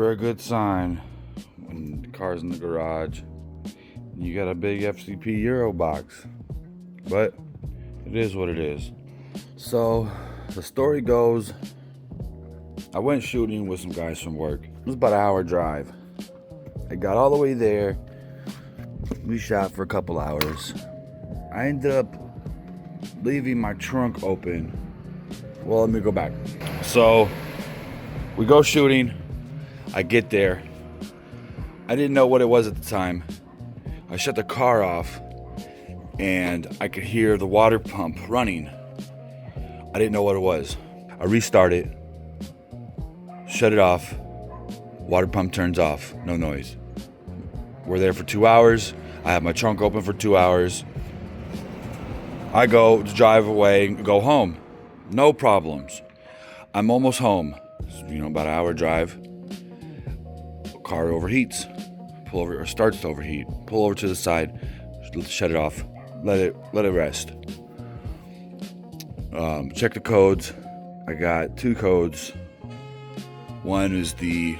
never a good sign when the car's in the garage. You got a big FCP Euro box, but it is what it is. So the story goes, I went shooting with some guys from work. It was about an hour drive. I got all the way there. We shot for a couple hours. I ended up leaving my trunk open. Well, let me go back. So we go shooting. I get there. I didn't know what it was at the time. I shut the car off and I could hear the water pump running. I didn't know what it was. I restart it, shut it off, water pump turns off, no noise. We're there for 2 hours. I have my trunk open for 2 hours. I go to drive away and go home. No problems. I'm almost home. About an hour drive. Car overheats. Pull over, or starts to overheat. Pull over to the side, shut it off, let it rest. Check the codes. I got 2 codes. One is the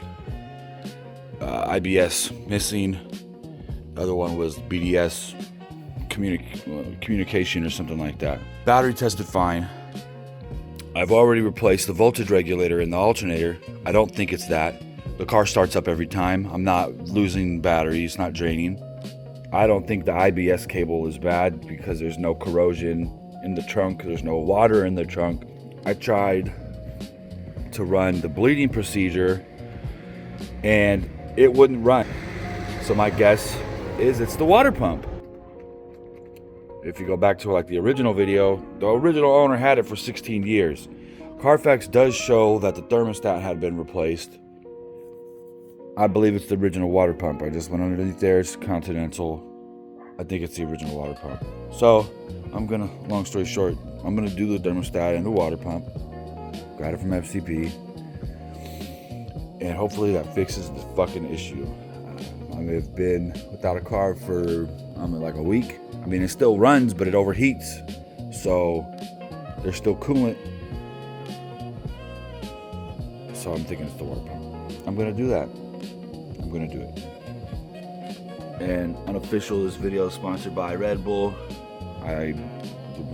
IBS missing. The other one was BDS communication or something like that. Battery tested fine. I've already replaced the voltage regulator in the alternator. I don't think it's that. The car starts up every time. I'm not losing battery, it's not draining. I don't think the IBS cable is bad because there's no corrosion in the trunk, there's no water in the trunk. I tried to run the bleeding procedure and it wouldn't run. So my guess is it's the water pump. If you go back to like the original video, the original owner had it for 16 years. Carfax does show that the thermostat had been replaced. I believe it's the original water pump. I just went underneath there, it's Continental. I think it's the original water pump. So long story short, I'm gonna do the thermostat and the water pump. Got it from FCP. And hopefully that fixes the fucking issue. I may have been without a car for like a week. I mean, it still runs, but it overheats. So there's still coolant. So I'm thinking it's the water pump. I'm gonna do that. I'm gonna do it. And unofficial, this video is sponsored by Red Bull.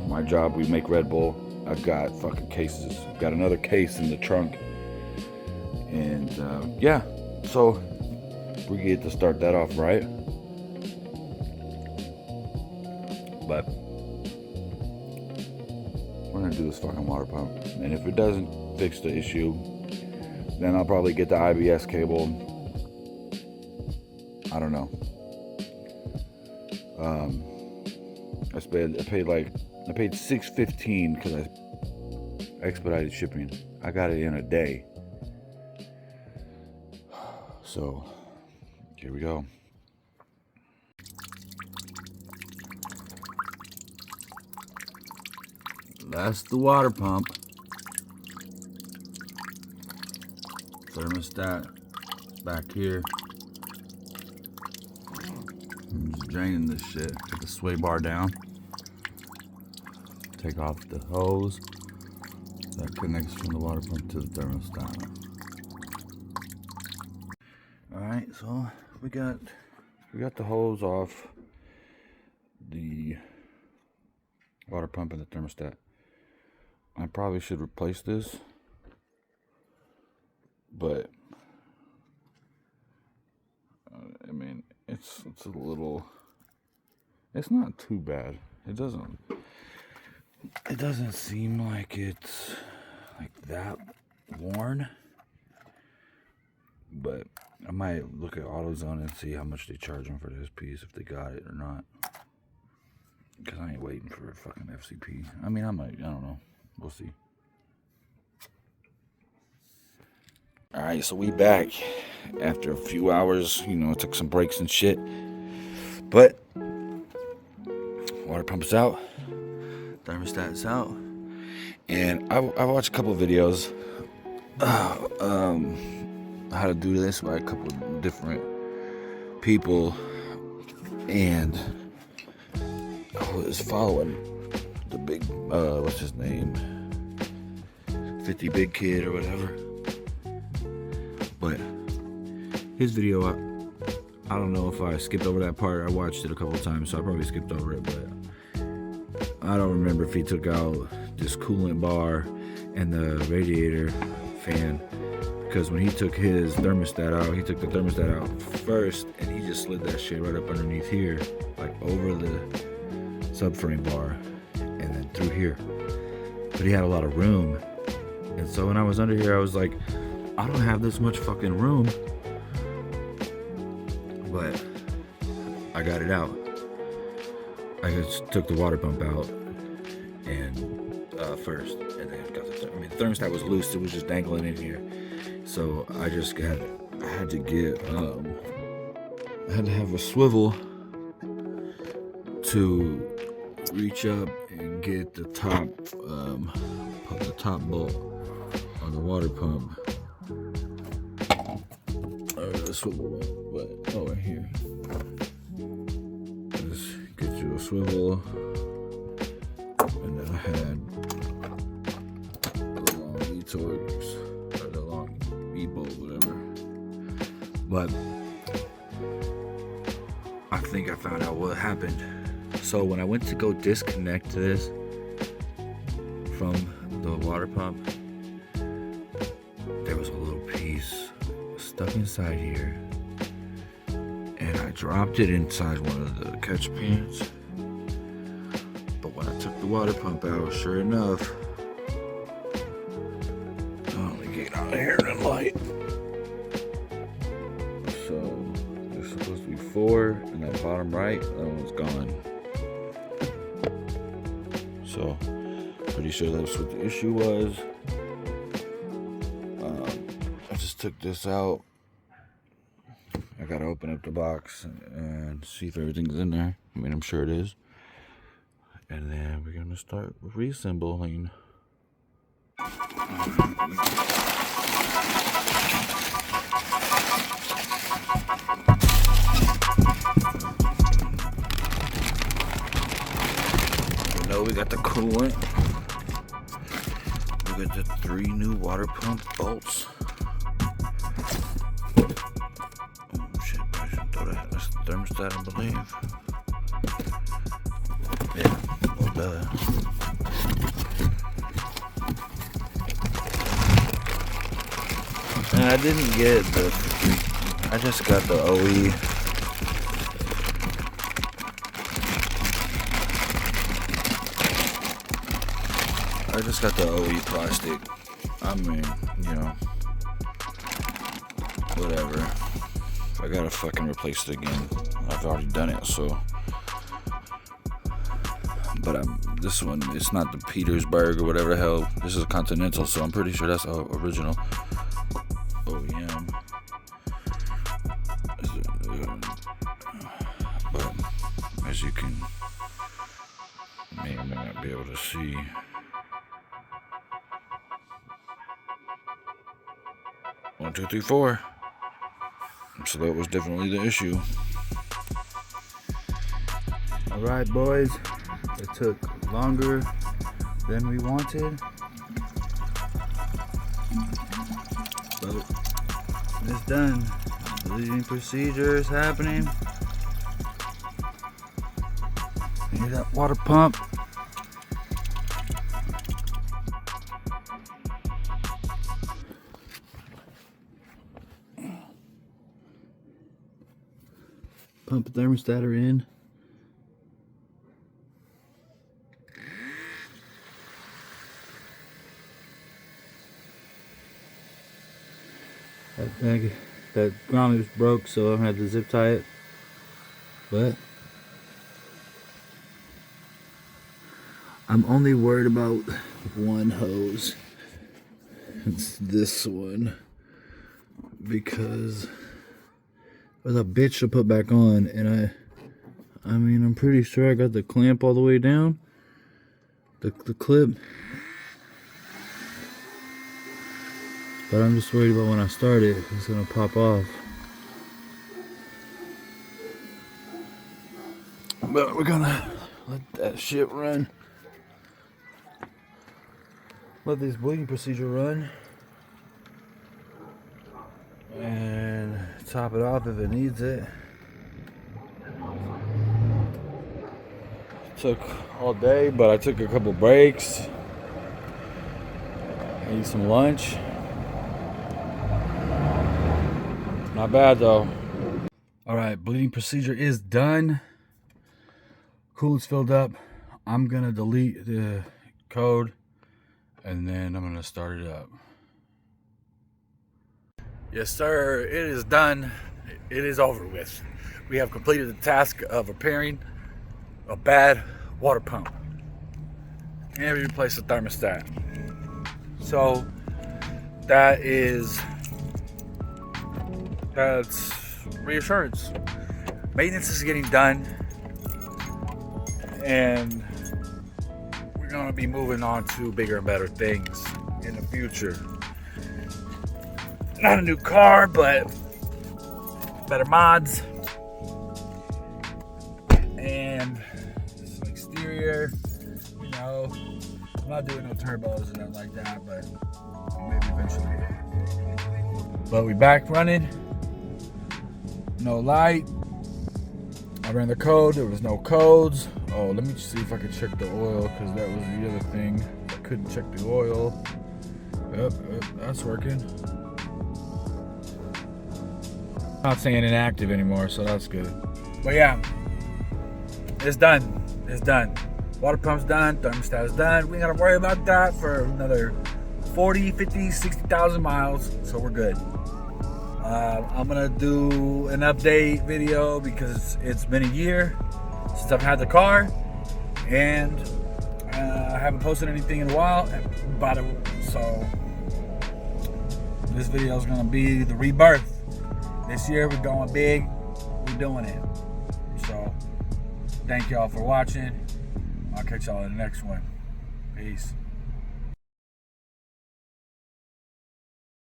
My job, we make Red Bull. I've got fucking cases. I've got another case in the trunk. And yeah, so we get to start that off right. But we're gonna do this fucking water pump. And if it doesn't fix the issue, then I'll probably get the IBS cable. I don't know. I paid $6.15 because I expedited shipping. I got it in a day. So here we go. That's the water pump. Thermostat back here. I'm just draining this shit. Put the sway bar down. Take off the hose that connects from the water pump to the thermostat. Alright, so we got the hose off the water pump and the thermostat. I probably should replace this, but I mean, it's a little, it's not too bad. It doesn't seem like it's like that worn, but I might look at AutoZone and see how much they charge them for this piece, if they got it or not, because I ain't waiting for a fucking FCP. I mean, I don't know, we'll see. Alright, so we back after a few hours. Took some breaks and shit, but water pump's out, thermostat's out, and I watched a couple of videos how to do this by a couple of different people, and I was following the big what's his name, 50 Big Kid or whatever. But his video, I don't know if I skipped over that part. I watched it a couple times, so I probably skipped over it, but I don't remember if he took out this coolant bar and the radiator fan, because when he took his thermostat out, he took the thermostat out first and he just slid that shit right up underneath here, like over the subframe bar and then through here. But he had a lot of room, and so when I was under here, I was like, I don't have this much fucking room, but I got it out. I just took the water pump out and first, and then got the thermostat was loose. It was just dangling in here. So I had to have a swivel to reach up and get the top bolt on the water pump. The swivel, but right here. Just get you a swivel, and then I had the long E-torques, or the long E-bolt, whatever. But I think I found out what happened. So when I went to go disconnect this from the water pump, there was a little piece stuck inside here, and I dropped it inside one of the catch pans. But when I took the water pump out, sure enough, let me get out of here in the light. So there's supposed to be 4 in that bottom right, that one's gone. So pretty sure that's what the issue was. I just took this out. I gotta open up the box and see if everything's in there. I mean, I'm sure it is. And then we're gonna start reassembling. You know, we got the coolant. We got the 3 new water pump bolts. That's the thermostat, I believe. Yeah, well, duh. And I didn't get I just got the OE. I just got the OE plastic. I mean, you know, whatever. I gotta fucking replace it again. I've already done it, so. But this one, it's not the Petersburg or whatever the hell. This is a Continental, so I'm pretty sure that's original OEM. But as you can, may or may not be able to see. One, two, three, 4. So that was definitely the issue. Alright, boys. It took longer than we wanted. But it's done. Bleeding procedure is happening. You hear that water pump? Pump and thermostat are in. That grommet was broke, so I'm gonna have to zip tie it. But I'm only worried about one hose. It's this one, because it was a bitch to put back on, and I mean, I'm pretty sure I got the clamp all the way down, the clip. But I'm just worried about when I start it, it's gonna pop off. But we're gonna let that shit run. Let this bleeding procedure run. And top it off if it needs it. Took all day, but I took a couple breaks. I ate some lunch. Not bad though. All right, bleeding procedure is done. Coolant's filled up. I'm gonna delete the code and then I'm gonna start it up. Yes, sir, it is done. It is over with. We have completed the task of repairing a bad water pump. And we replaced the thermostat. So that's reassurance. Maintenance is getting done, and we're gonna be moving on to bigger and better things in the future. Not a new car, but better mods and some exterior. You know, I'm not doing no turbos and nothing like that, but maybe eventually. But we back running. No light. I ran the code. There was no codes. Oh, let me just see if I can check the oil, because that was the other thing. I couldn't check the oil. Yep, that's working. Not saying inactive anymore, so that's good. But yeah, it's done. It's done. Water pump's done. Thermostat is done. We ain't gotta worry about that for another 40, 50, 60,000 miles. So we're good. I'm gonna do an update video because it's been a year since I've had the car, and I haven't posted anything in a while about it. So this video is gonna be the rebirth. This year we're going big. We're doing it. So thank y'all for watching. I'll catch y'all in the next one. Peace.